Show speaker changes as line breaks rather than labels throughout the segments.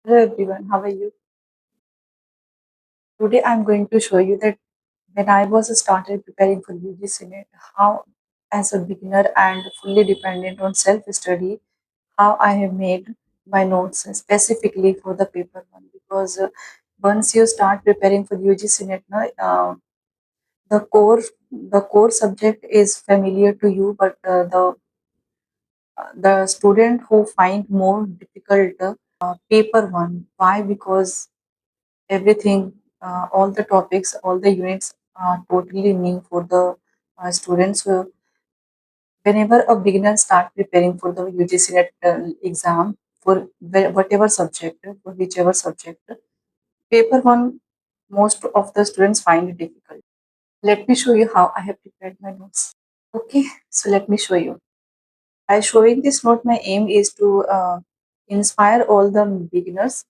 Hello everyone, how are you? Today I'm going to show you that when I was started preparing for UGC NET, how as a beginner and fully dependent on self-study, how I have made my notes specifically for the paper one. Because once you start preparing for UGC NET, the core subject is familiar to you, but the student who find more difficult paper one. Why? Because everything, all the topics, all the units are totally new for the students. So whenever a beginner start preparing for the UGC NET exam for whatever subject, for whichever subject, paper one, most of the students find it difficult. Let me show you how I have prepared my notes. Okay, so let me show you. By showing this note, my aim is to inspire all the beginners.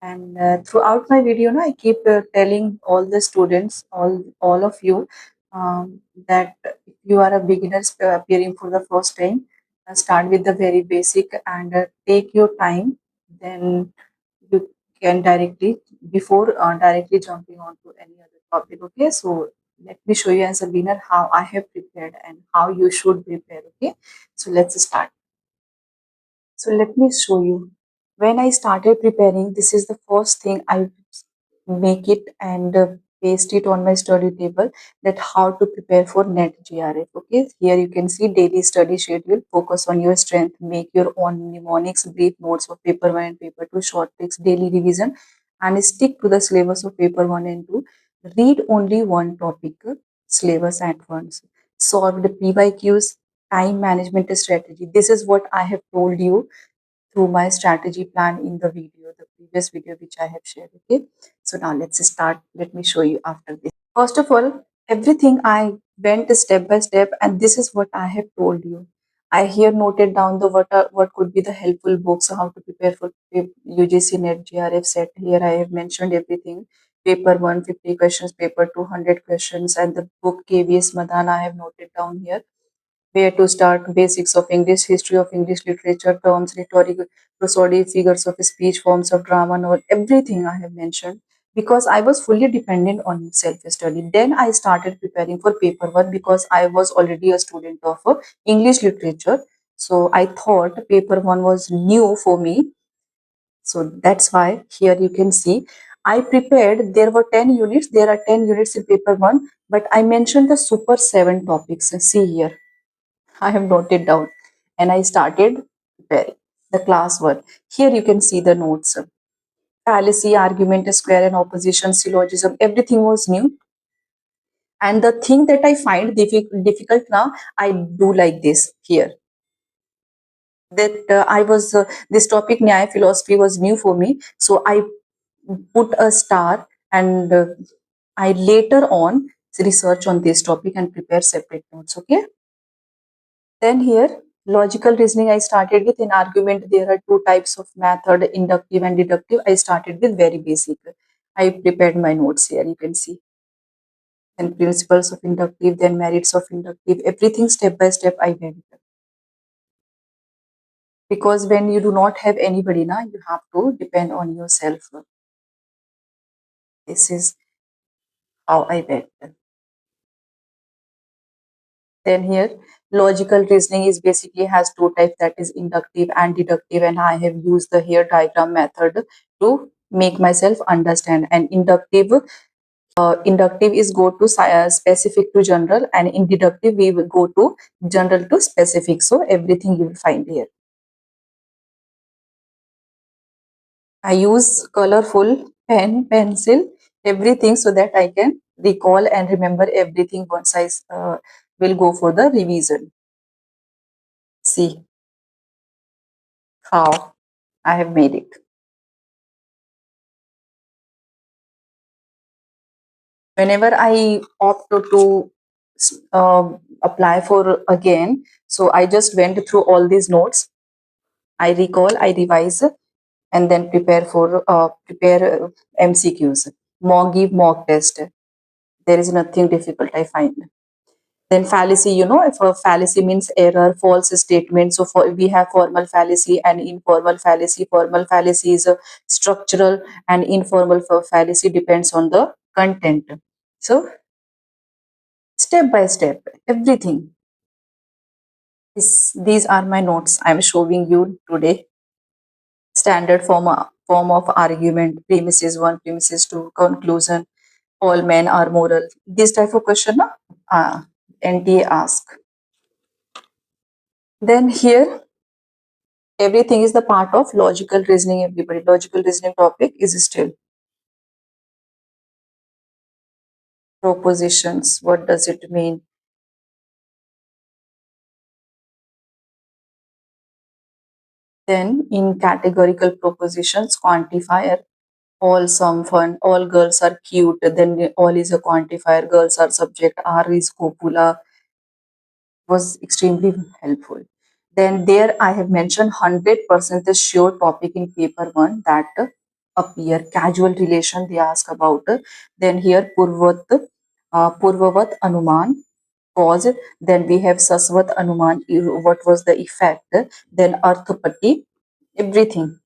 And throughout my video, I keep telling all the students, all of you, that if you are a beginner appearing for the first time, start with the very basic and take your time. Then you can directly jumping on to any other topic. Okay, so let me show you as a beginner how I have prepared and how you should prepare. Okay, so let's start. So let me show you. When I started preparing, this is the first thing I make it and paste it on my study table, that how to prepare for NET GRF. Okay, here you can see daily study schedule, focus on your strength, make your own mnemonics, brief notes of paper 1 and paper 2, short tricks, daily revision, and stick to the syllabus of paper 1 and 2. Read only one topic syllabus at once. Solve the PYQs, time management strategy. This is what I have told you through my strategy plan in the video, the previous video which I have shared. Okay, so now let's start. Let me show you after this. First of all, everything I went step by step, and this is what I have told you. I here noted down the what could be the helpful books, how to prepare for UGC NET GRF set. Here I have mentioned everything. Paper 150 questions, paper 200 questions, and the book KVS Madan I have noted down here. Where to start: basics of English, history of English literature, terms, rhetoric, prosody, figures of speech, forms of drama, novel, everything I have mentioned, because I was fully dependent on self-study. Then I started preparing for paper one because I was already a student of English literature. So I thought paper one was new for me. So that's why here you can see I prepared, there were 10 units, there are 10 units in paper one, but I mentioned the super 7 topics. See here, I have noted down and I started preparing the class work. Here you can see the notes. Fallacy, argument, square and opposition, syllogism, everything was new. And the thing that I find difficult now, I do like this here. That this topic, Nyaya philosophy, was new for me. So I put a star and I later on research on this topic and prepare separate notes. Okay. Then here, logical reasoning I started with. In argument, there are two types of method, inductive and deductive. I started with very basic. I prepared my notes here, you can see. Then principles of inductive, then merits of inductive, everything step by step I went. Because when you do not have anybody, now you have to depend on yourself. This is how I went. Then here, logical reasoning is basically has two types, that is inductive and deductive, and I have used the here diagram method to make myself understand. And inductive is go to specific to general, and in deductive we will go to general to specific. So everything you will find here. I use colorful pen, pencil, everything, so that I can recall and remember everything once I will go for the revision. See how I have made it. Whenever I opt to apply for again, so I just went through all these notes. I recall, I revise, and then prepare MCQs. Give mock test. There is nothing difficult I find. Then fallacy, if a fallacy means error, false statement. So we have formal fallacy and informal fallacy. Formal fallacy is a structural, and informal fallacy depends on the content. So step by step, everything. These are my notes I'm showing you today. Standard form of argument, premises one, premises two, conclusion. All men are moral. This type of question, na? NTA ask. Then here, everything is the part of logical reasoning. Everybody, logical reasoning topic is still propositions. What does it mean? Then in categorical propositions, quantifier. All, some, fun, all girls are cute. Then all is a quantifier. Girls are subject. R is copula. Was extremely helpful. Then there I have mentioned 100% the sure topic in paper one that appear. Casual relation they ask about. Then here Purvavat Anuman cause. Then we have Sasvat Anuman, what was the effect. Then Arthapati, everything.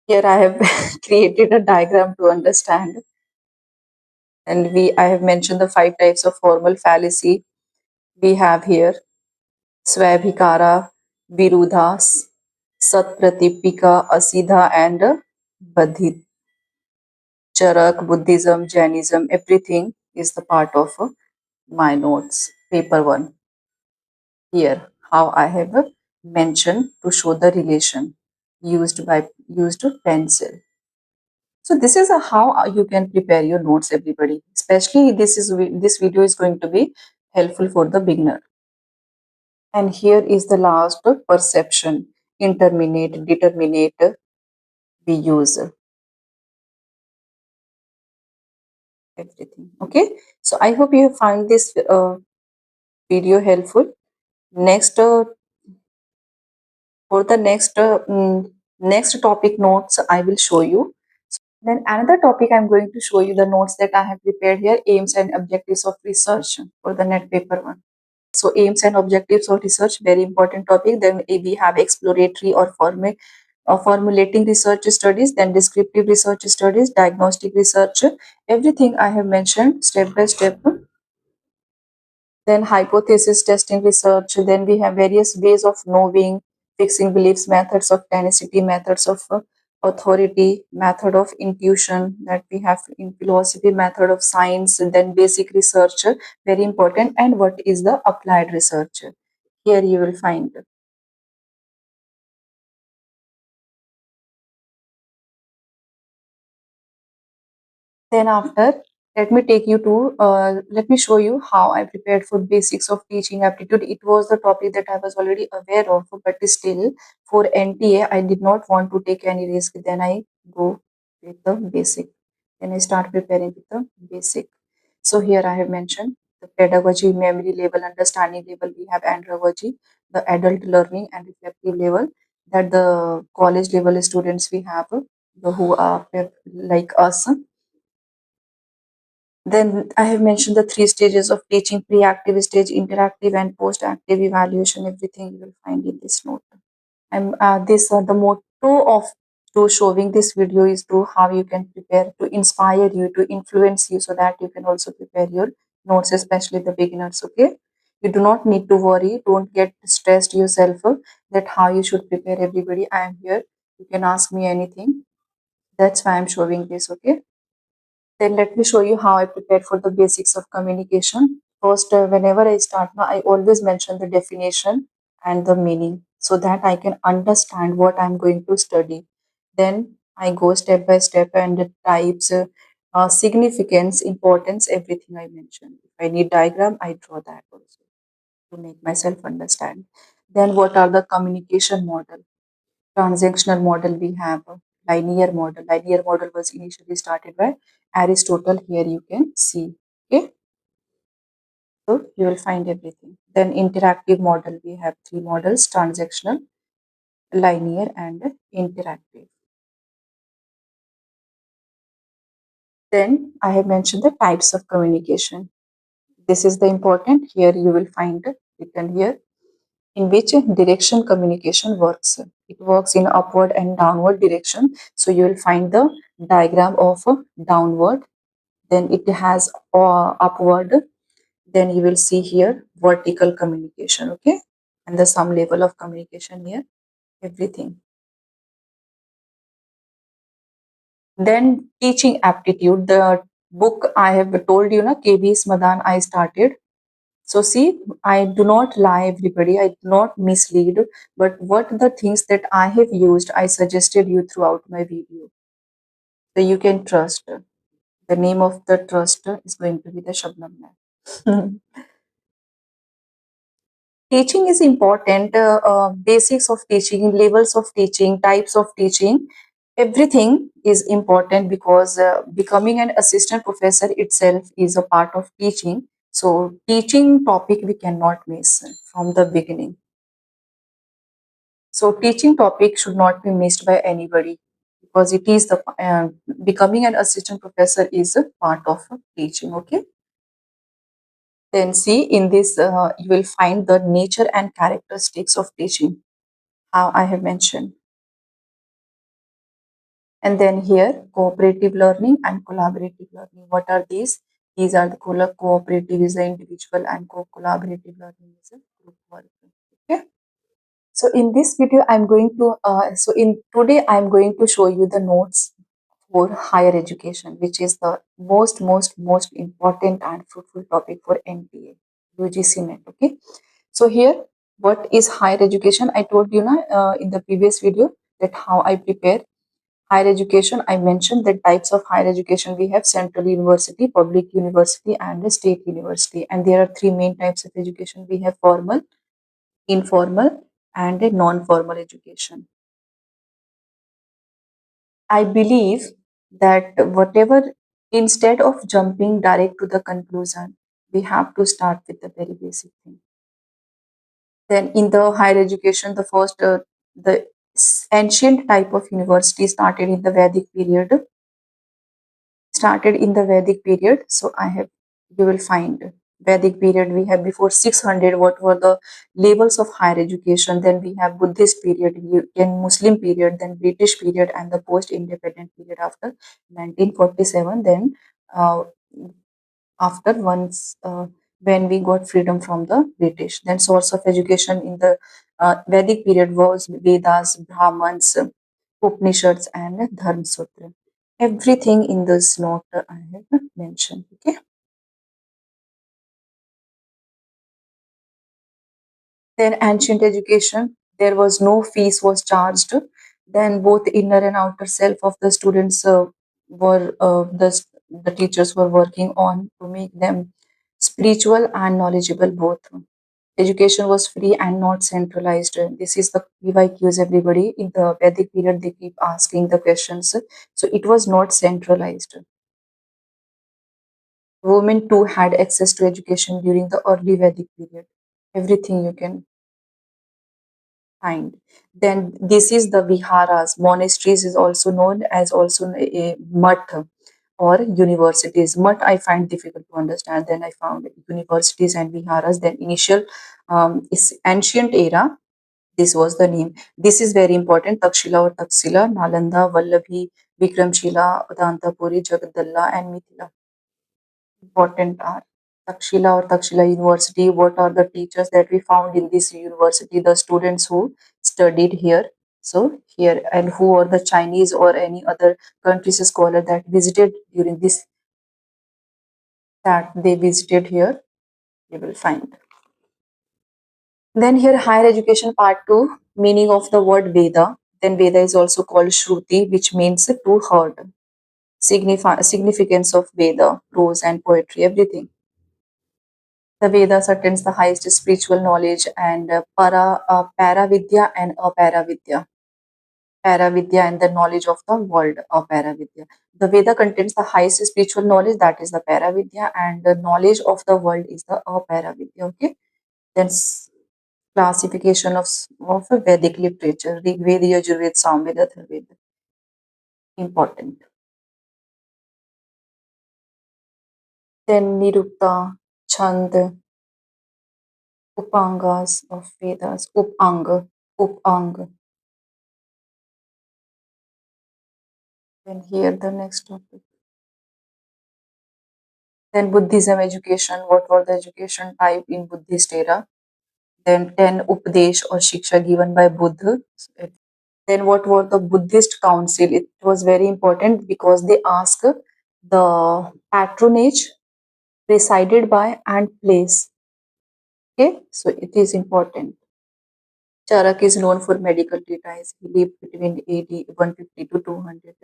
Here I have created a diagram to understand. And I have mentioned the 5 types of formal fallacy we have here. Swabhikara, Virudhas, Satpratipika, Asiddha, and Badhit. Charak, Buddhism, Jainism, everything is the part of my notes. Paper 1. Here, how I have mentioned to show the relation used pencil. So this is how you can prepare your notes, everybody. Especially this video is going to be helpful for the beginner. And here is the last perception, interminate, determinate, we use everything. Okay, so I hope you find this video helpful. Next, for the next topic notes, I will show you. Then another topic I'm going to show you the notes that I have prepared here, aims and objectives of research for the net paper one. So aims and objectives of research, very important topic. Then we have exploratory or formulating research studies, then descriptive research studies, diagnostic research, everything I have mentioned step by step. Then hypothesis testing research, then we have various ways of knowing, fixing beliefs, methods of tenacity, methods of authority, method of intuition that we have in philosophy, method of science, and then basic research, very important, and what is the applied research. Here you will find. Then after, let me show you how I prepared for basics of teaching aptitude. It was the topic that I was already aware of, but still for NTA, I did not want to take any risk. Then I go with the basic. Then I start preparing with the basic. So here I have mentioned the pedagogy, memory level, understanding level. We have andragogy, the adult learning and reflective level. That the college level students we have, who are like us. Then I have mentioned the 3 stages of teaching: pre-active stage, interactive, and post-active evaluation. Everything you will find in this note. And this the motto of to showing this video is to how you can prepare, to inspire you, to influence you, so that you can also prepare your notes, especially the beginners. Okay, you do not need to worry. Don't get stressed yourself that how you should prepare. Everybody, I am here. You can ask me anything. That's why I'm showing this. Okay. Then let me show you how I prepared for the basics of communication. First, whenever I start now, I always mention the definition and the meaning so that I can understand what I'm going to study. Then I go step by step and the types, significance, importance, everything I mentioned. If I need diagram, I draw that also to make myself understand. Then what are the communication model? Transactional model we have a linear model. Linear model was initially started by Aristotle. Here you can see. Okay, so you will find everything. Then interactive model we have 3 models: transactional, linear, and interactive. Then I have mentioned the types of communication. This is the important. Here you will find written here in which direction communication works. It works in upward and downward direction. So you will find the diagram of downward. Then it has upward. Then you will see here vertical communication. Okay, and the some level of communication here. Everything. Then teaching aptitude. The book I have told you, na KB Smadan I started. So see, I do not lie everybody, I do not mislead, but what the things that I have used, I suggested you throughout my video. So you can trust. The name of the trust is going to be the Shabnam map. Teaching is important, basics of teaching, levels of teaching, types of teaching, everything is important because becoming an assistant professor itself is a part of teaching. So teaching topic we cannot miss from the beginning. So teaching topic should not be missed by anybody because it is the becoming an assistant professor is a part of teaching. Okay. Then see in this you will find the nature and characteristics of teaching. How I have mentioned. And then here cooperative learning and collaborative learning. What are these? These are the cooperative is the individual and collaborative learning is a group work. Okay. So in this video, I'm going to in today I'm going to show you the notes for higher education, which is the most important and fruitful topic for NTA, UGC NET. Okay. So here, what is higher education? I told you na in the previous video that how I prepare higher education. I mentioned that types of higher education we have: central university, public university, and a state university. And there are three main types of education. We have formal, informal, and a non-formal education. I believe that whatever, instead of jumping direct to the conclusion, we have to start with the very basic thing. Then in the higher education, the first, the ancient type of university started in the Vedic period. Started in the Vedic period. So I have, you will find Vedic period. We have before 600. What were the levels of higher education? Then we have Buddhist period, then Muslim period, then British period, and the post-independent period after 1947. Then uh, after once when we got freedom from the British. Then source of education in the Vedic period was Vedas, Brahmans, Upanishads, and Dharma Sutra. Everything in this note I have mentioned. Okay. Then ancient education, there was no fees was charged. Then both inner and outer self of the students were the teachers were working on to make them spiritual and knowledgeable both. Education was free and not centralized. This is the PYQs everybody in the Vedic period they keep asking the questions. So it was not centralized. Women too had access to education during the early Vedic period. Everything you can find. Then this is the viharas. Monasteries is also known as also a mutt or universities. Mutt I find difficult to understand. Then I found universities and viharas. Then initial is ancient era. This was the name. This is very important. Takshila or Taksila, Nalanda, Vallabhi, Vikramshila, Adantapuri, Jagadalla, and Mithila. Important are Takshila or Takshila University. What are the teachers that we found in this university? The students who studied here. So here, and who are the Chinese or any other country's scholar that visited during this, that they visited here, you will find. Then here higher education part 2, meaning of the word Veda. Then Veda is also called Shruti, which means to heard. Significance of Veda, prose and poetry, everything. The Vedas attains the highest spiritual knowledge and Paravidya and Aparavidya. Paravidya and the knowledge of the world of Paravidya. The Veda contains the highest spiritual knowledge, that is the Paravidya, and the knowledge of the world is the Aparavidya. Okay. Then classification of Vedic literature: Rig Veda, Yajurveda, Samveda, Atharvaveda. Important. Then Nirukta, Chand, Upangas of Vedas, Upang. Then here the next topic. Then Buddhism education. What were the education type in Buddhist era? Then 10 Upadesh or Shiksha given by Buddha. Then what were the Buddhist council? It was very important because they ask the patronage, presided by, and place. Okay, so it is important. Charak is known for medical treatise. He lived between AD 150 to 200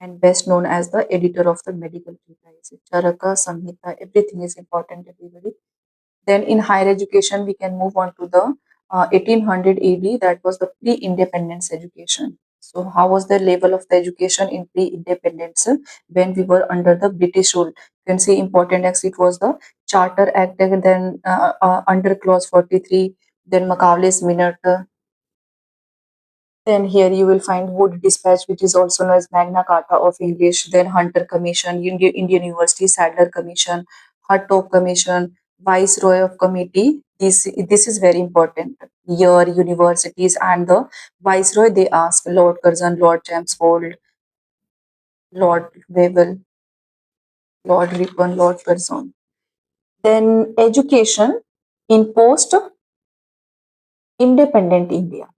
and best known as the editor of the medical treatise. Charaka, Samhita, everything is important, everybody. Then in higher education, we can move on to the 1800 AD, that was the pre-independence education. So how was the level of the education in pre-independence when we were under the British rule? You can see important acts, it was the Charter Act, and then under clause 43, then Macaulay's Minute, then here you will find Wood Dispatch, which is also known as Magna Carta of English, then Hunter Commission, Indian University Sadler Commission, Hutto Commission, Viceroy of Committee. This is very important. Year, universities, and the Viceroy, they ask Lord Curzon, Lord Chelmsford, Lord Wavell, Lord Ripon, Lord Curzon. Then education in post independent India.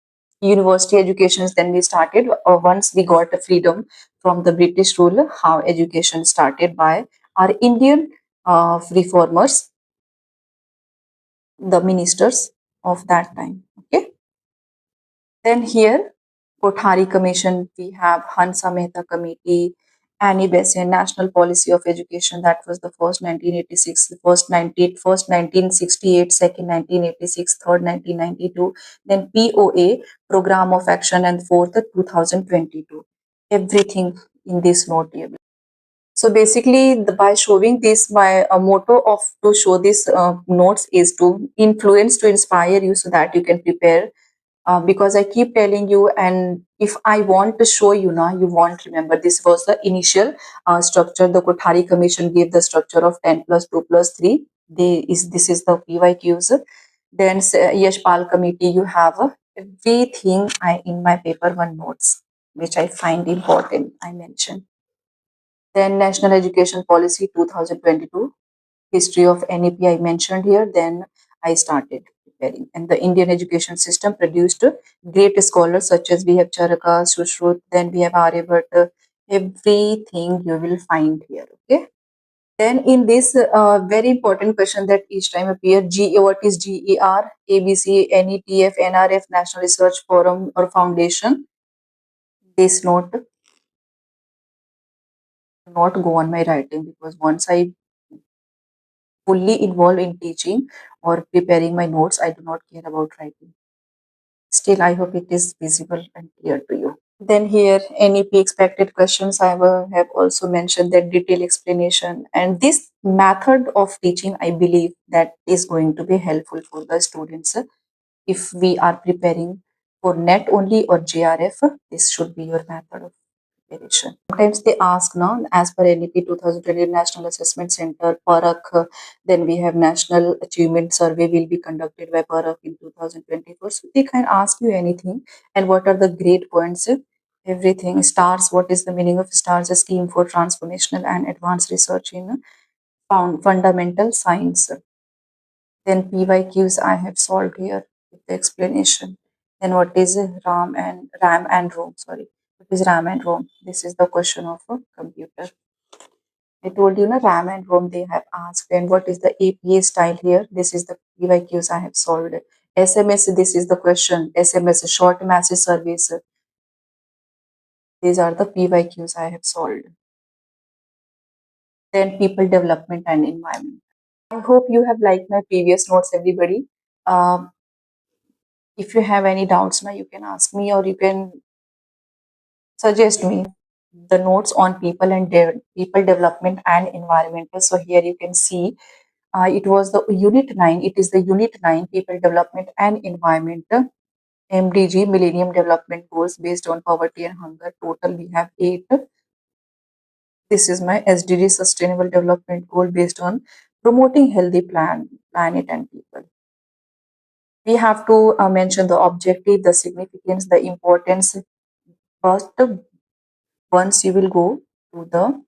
University educations then we started once we got the freedom from the British rule, how education started by our Indian reformers, the ministers of that time. Okay. Then here, Kothari Commission, we have Hansa Mehta Committee, Annie Besant, National Policy of Education, that was the first 1986, the first 1968, second 1986, third 1992, then POA, Program of Action, and fourth 2022. Everything in this note table. So basically, by showing this, my motto of to show these notes is to influence, to inspire you so that you can prepare, because I keep telling you, and if I want to show you now, you won't remember. This was the initial structure. The Kothari Commission gave the structure of 10 plus 2 plus 3. This is the PYQs. Then Yashpal Committee, you have everything in my paper one notes, which I find important, I mentioned. Then National Education Policy 2022, history of NEP I mentioned here. Then I started preparing. And the Indian education system produced great scholars such as we have Charaka, Sushrut, then we have Aryabhat, everything you will find here. Okay. Then in this very important question that each time appear, what is GER, ABC, NETF, NRF, National Research Forum or Foundation? This note not go on my writing, because once I fully involved in teaching or preparing my notes, I do not care about writing. Still, I hope it is visible and clear to you. Then here, NEP expected questions, I will have also mentioned that detailed explanation. And this method of teaching, I believe that is going to be helpful for the students. If we are preparing for NET only or JRF, this should be your method of preparation. Sometimes they ask now, as per NEP 2020 National Assessment Center, PARAK, then we have National Achievement Survey will be conducted by PARAK in 2024. So they can ask you anything. And what are the grade points? Everything. Stars, what is the meaning of stars? A scheme for transformational and advanced research in fundamental science. Then PYQs I have solved here with the explanation. Then what is RAM and ROM? Sorry, what is RAM and ROM? This is the question of a computer. I told you, na, RAM and ROM they have asked. And what is the APA style here? This is the PYQs I have solved. SMS, this is the question. SMS, short message service. These are the PYQs I have solved. Then people development and environment. I hope you have liked my previous notes, everybody. Um, if you have any doubts now, you can ask me or you can suggest me the notes on people and people development and environmental. So here you can see it was the unit 9. It is the unit 9 people development and environment, MDG, Millennium Development Goals based on poverty and hunger. Total we have 8. This is my SDG Sustainable Development Goal based on promoting healthy planet and people. We have to mention the objective, the significance, the importance. First, once you will go to the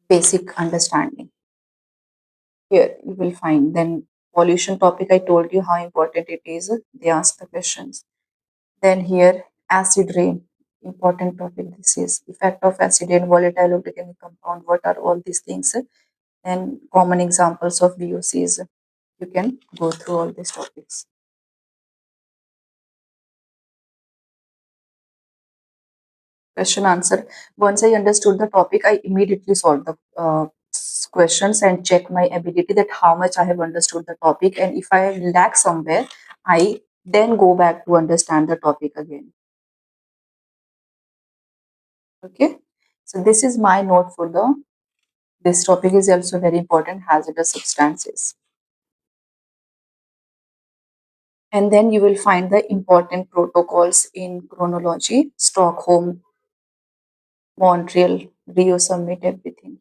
basic understanding. Here you will find then pollution topic. I told you how important it is. They ask the questions. Then here acid rain, important topic. This is effect of acid rain, volatile organic compound. What are all these things? And common examples of VOCs. You can go through all these topics. Question answer. Once I understood the topic, I immediately solved the questions and check my ability that how much I have understood the topic. And if I lack somewhere, I then go back to understand the topic again. Okay. So this is my note for the. This topic is also very important, hazardous substances. And then you will find the important protocols in chronology, Stockholm, Montreal, Rio Summit, everything.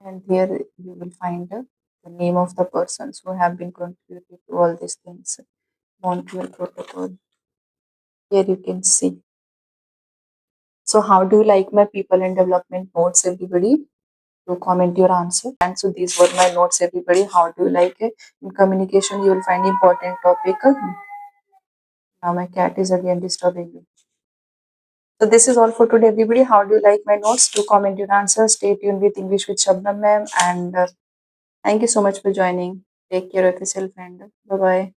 And here you will find the name of the persons who have been contributed to all these things. Montreal Protocol. Here you can see. So how do you like my people and development notes, everybody? To comment your answer. And so these were my notes, everybody. How do you like it? In communication, you will find important topic. Now my cat is again disturbing me. So this is all for today, everybody. How do you like my notes? To comment your answer. Stay tuned with English with Shabnam ma'am. And thank you so much for joining. Take care of yourself and bye bye.